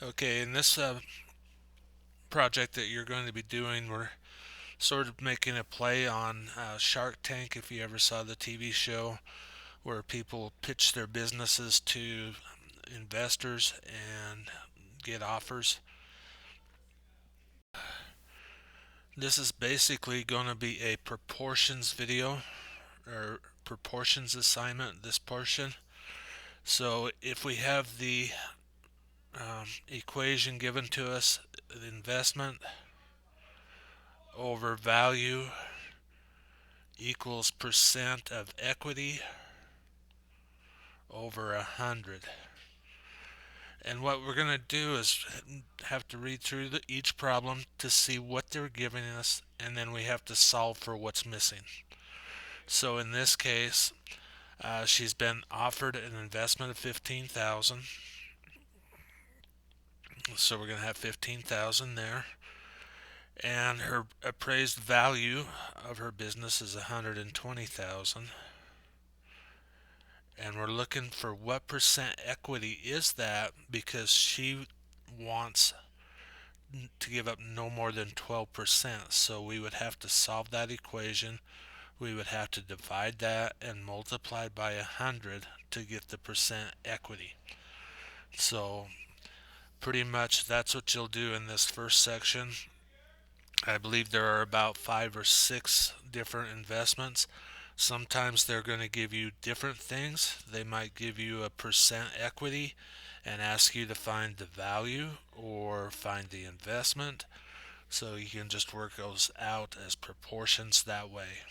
Okay, in this project that you're going to be doing, we're sort of making a play on Shark Tank, if you ever saw the TV show, where people pitch their businesses to investors and get offers. This is basically going to be a proportions video or proportions assignment, this portion. So if we have the equation given to us, the investment over value equals percent of equity over 100. And what we're going to do is have to read through each problem to see what they're giving us, and then we have to solve for what's missing. So in this case, she's been offered an investment of 15,000. So we're going to have 15,000 there. And her appraised value of her business is 120,000. And we're looking for what percent equity is that, because she wants to give up no more than 12%. So we would have to solve that equation. We would have to divide that and multiply by 100 to get the percent equity. So pretty much that's what you'll do in this first section. I believe there are about 5 or 6 different investments. Sometimes they're going to give you different things. They might give you a percent equity and ask you to find the value or find the investment. So you can just work those out as proportions that way.